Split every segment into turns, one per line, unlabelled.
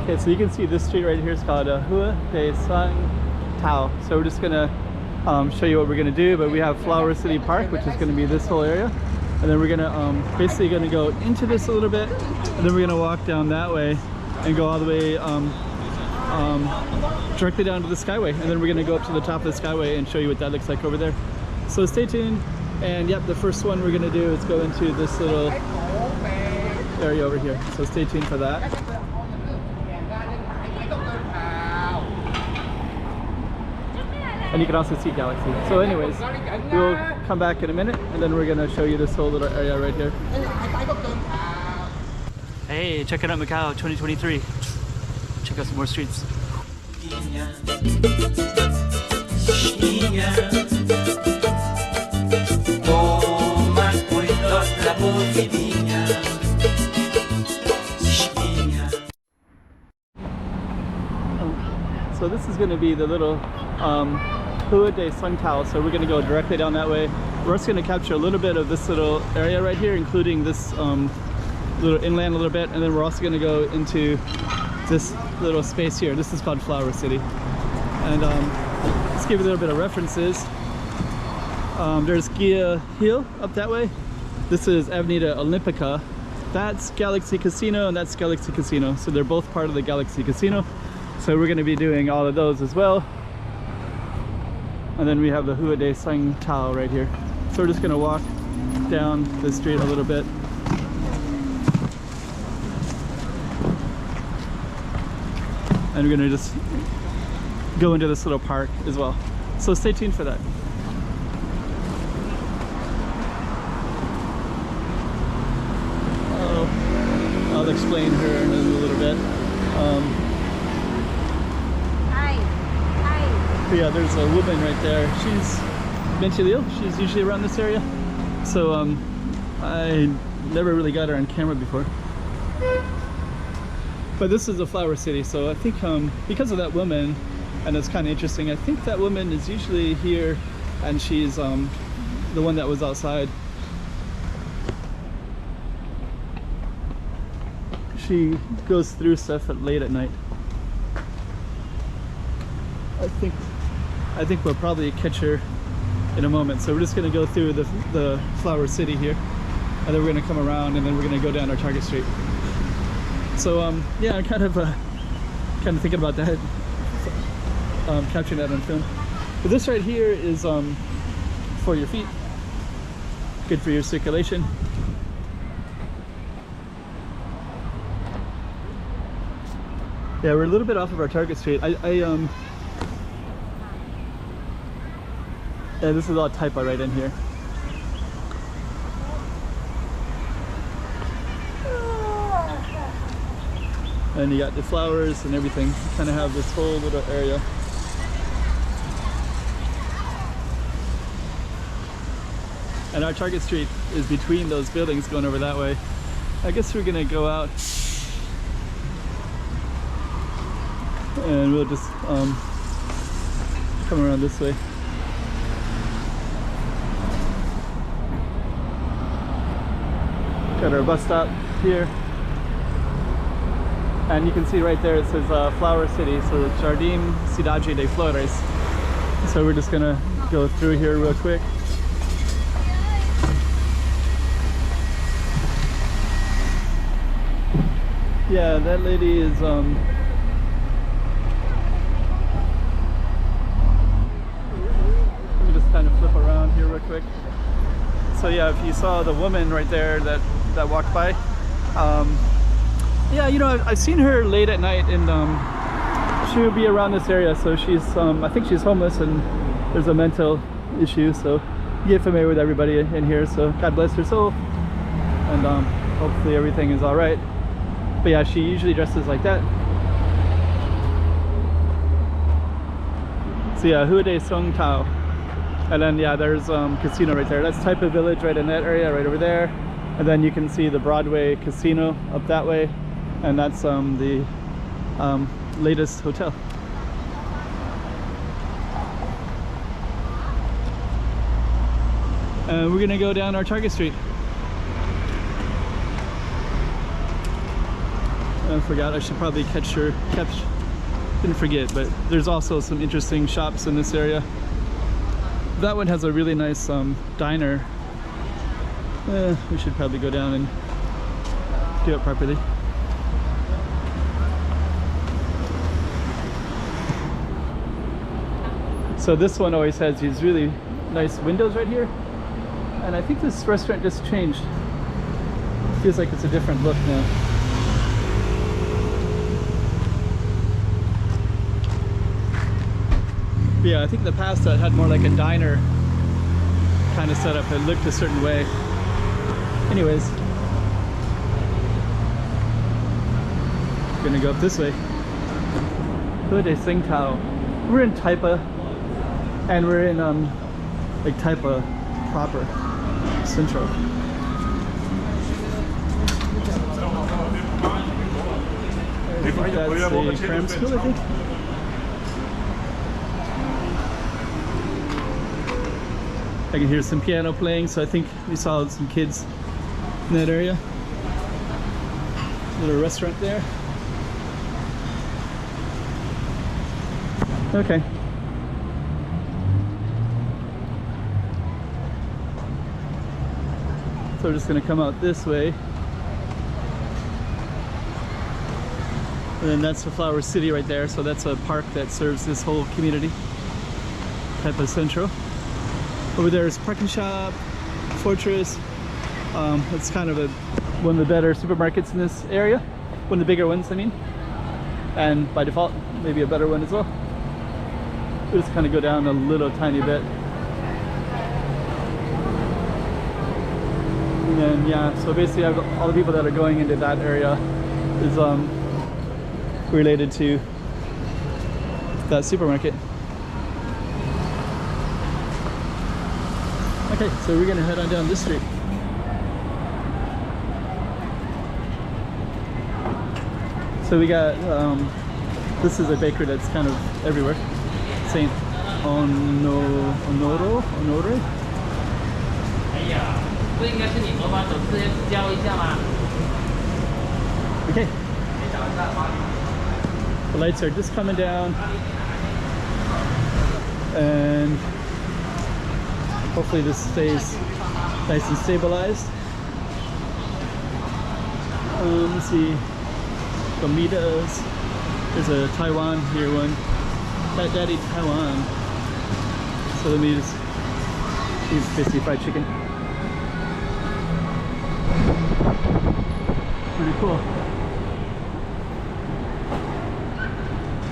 Okay, so you can see this street right here is called Rua de Seng. So we're just gonna show you what we're gonna do, but we have Flower City Park, which is gonna be this whole area, and then we're gonna basically gonna go into this a little bit, and then we're gonna walk down that way and go all the way directly down to the Skyway, and then we're gonna go up to the top of the Skyway and show you what that looks like over there. So stay tuned. And yep, the first one we're gonna do is go into this little area over here, so stay tuned for that. And you can also see Galaxy. So anyways, we'll come back in a minute, and then we're gonna show you this whole little area right here. Hey, check it out, Macau 2023. Check out some more streets. So this is going to be the little Rua de Seng. So we're going to go directly down that way. We're just going to capture a little bit of this little area right here, including this little inland a little bit, and then we're also going to go into this little space here. This is called Flower City. And let's give you a little bit of references. There's Gia Hill up that way. This is Avenida Olympica. That's Galaxy Casino, and that's Galaxy Casino. So they're both part of the Galaxy Casino. So we're going to be doing all of those as well. And then we have the Rua de Seng right here. So we're just going to walk down the street a little bit. And we're going to just go into this little park as well. So stay tuned for that. I'll explain her in a little bit. But yeah, there's a woman right there. She's mentally ill. She's usually around this area. So I never really got her on camera before. But this is a Flower City, so I think because of that woman, and it's kind of interesting, I think that woman is usually here, and she's the one that was outside. She goes through stuff late at night. I think we'll probably catch her in a moment. So we're just going to go through the Flower City here, and then we're going to come around, and then we're going to go down our Target Street. So yeah, I'm kind of thinking about that, capturing that on film. But this right here is for your feet, good for your circulation. Yeah, we're a little bit off of our Target Street. Yeah, this is all Taipa right in here. And you got the flowers and everything. You kind of have this whole little area. And our Target Street is between those buildings going over that way. I guess we're gonna go out and we'll just come around this way. Got our bus stop here. And you can see right there it says Flower City, so Jardim Cidade de Flores. So we're just gonna go through here real quick. Yeah, that lady is let me just kind of flip around here real quick. So yeah, if you saw the woman right there that walked by, yeah, you know, I've seen her late at night, and she would be around this area. So she's I think she's homeless, and there's a mental issue, so you get familiar with everybody in here. So God bless her soul, and hopefully everything is all right. But yeah, she usually dresses like that. So yeah, Rua de Seng. And then yeah, there's casino right there. That's Taipa Village right in that area, right over there. And then you can see the Broadway Casino up that way. And that's the latest hotel. And we're gonna go down our Target Street. I forgot. I should probably didn't forget, but there's also some interesting shops in this area. That one has a really nice diner. We should probably go down and do it properly. So this one always has these really nice windows right here. And I think this restaurant just changed. Feels like it's a different look now. But yeah, I think in the past it had more like a diner kind of setup. It looked a certain way. Anyways, gonna go up this way. Seng. We're in Taipa, and we're in like Taipa proper, central. I think that's a cram school, I think. I can hear some piano playing, so I think we saw some kids in that area. Little restaurant there. Okay. So we're just gonna come out this way. And then that's the Flower City right there. So that's a park that serves this whole community. Taipa Central. Over there is Parking Shop, Fortress. It's kind of one of the better supermarkets in this area. One of the bigger ones, I mean. And by default, maybe a better one as well. We'll just kind of go down a little tiny bit. And then, yeah, so basically all the people that are going into that area is related to that supermarket. Okay, so we're gonna head on down this street. So we got, this is a bakery that's kind of everywhere. St. Honore? Okay. The lights are just coming down. And hopefully this stays nice and stabilized. Let's see. Comidas. There's a Taiwan here one. Fat Daddy Taiwan. So let me just use basically fried chicken. Pretty cool.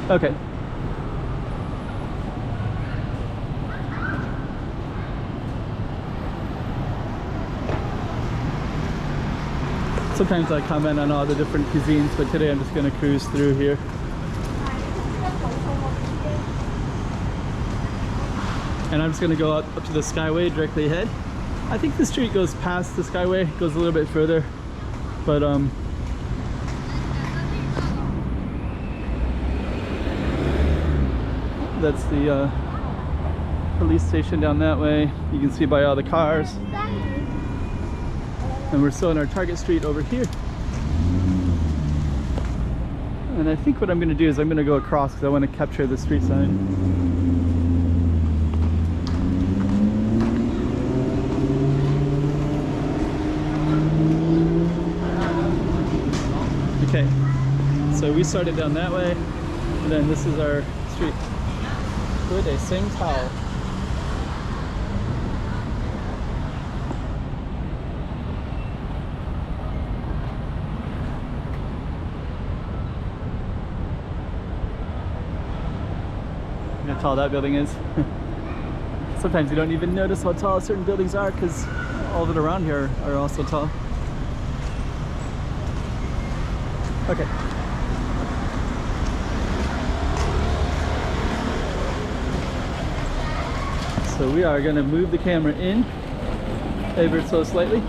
Okay. Sometimes I comment on all the different cuisines, but today I'm just going to cruise through here. And I'm just going to go up to the Skyway directly ahead. I think the street goes past the Skyway, goes a little bit further, but that's the police station down that way. You can see by all the cars. And we're still on our target street over here. And I think what I'm going to do is I'm going to go across because I want to capture the street sign. Okay, so we started down that way, and then this is our street. Seng. How tall that building is. Sometimes you don't even notice how tall certain buildings are because all of it around here are also tall. Okay. So we are going to move the camera in ever so slightly.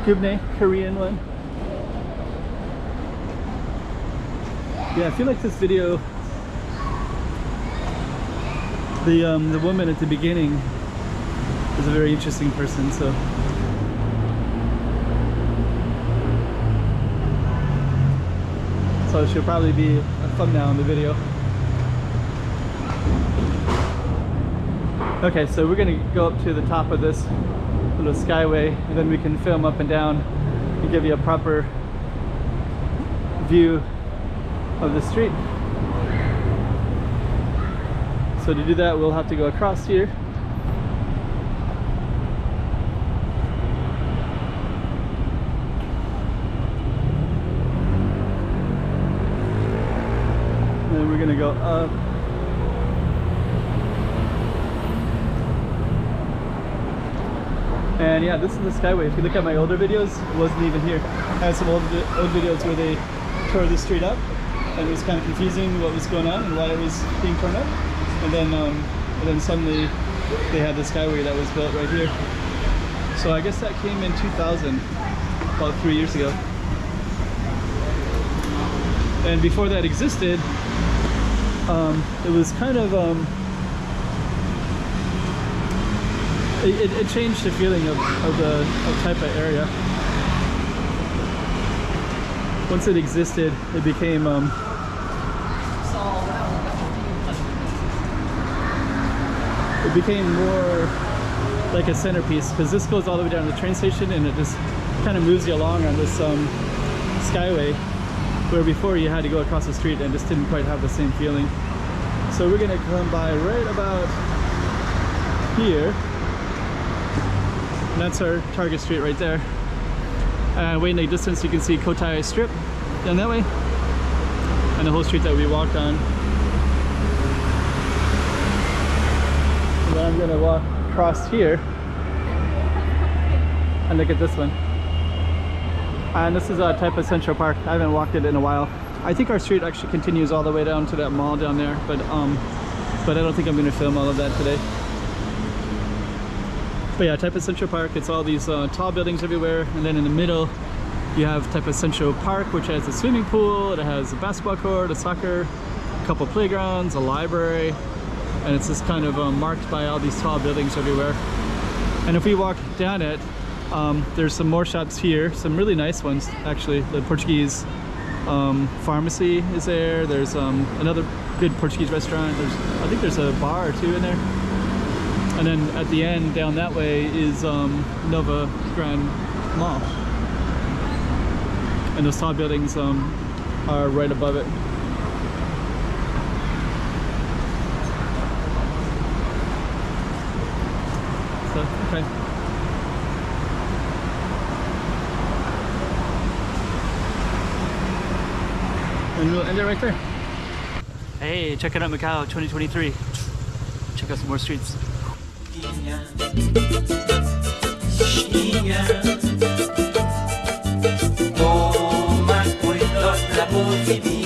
Gubne, Korean one. Yeah, I feel like this video, the woman at the beginning is a very interesting person, so So she'll probably be a thumbnail in the video. Okay, so we're gonna go up to the top of this little skyway, and then we can film up and down and give you a proper view of the street. So to do that, we'll have to go across here. And then we're gonna go up. And yeah, this is the Skyway. If you look at my older videos, it wasn't even here. I had some old videos where they tore the street up, and it was kind of confusing what was going on and why it was being torn up. And then suddenly they had the Skyway that was built right here. So I guess that came in 2000, about 3 years ago. And before that existed, it was kind of it changed the feeling of Taipa area. Once it existed, it became more like a centerpiece, because this goes all the way down to the train station, and it just kind of moves you along on this Skyway, where before you had to go across the street and just didn't quite have the same feeling. So we're gonna come by right about here. And that's our target street right there. Way in the distance you can see Kotai Strip down that way, and the whole street that we walked on. And then I'm gonna walk across here and look at this one. And this is Taipa Central Park. I haven't walked it in a while. I think our street actually continues all the way down to that mall down there, but I don't think I'm gonna film all of that today. But yeah, Taipa Central Park, it's all these tall buildings everywhere, and then in the middle you have Taipa Central Park, which has a swimming pool, it has a basketball court, a soccer, a couple playgrounds, a library, and it's just kind of marked by all these tall buildings everywhere. And if we walk down it, there's some more shops here, some really nice ones actually. The Portuguese pharmacy is there, there's another good Portuguese restaurant, I think there's a bar or two in there. And then at the end, down that way, is Nova Grand Mall. And those tall buildings are right above it. So, okay. And we'll end it right there. Hey, checking out Macau 2023. Check out some more streets. Toma cuidado da bolsa.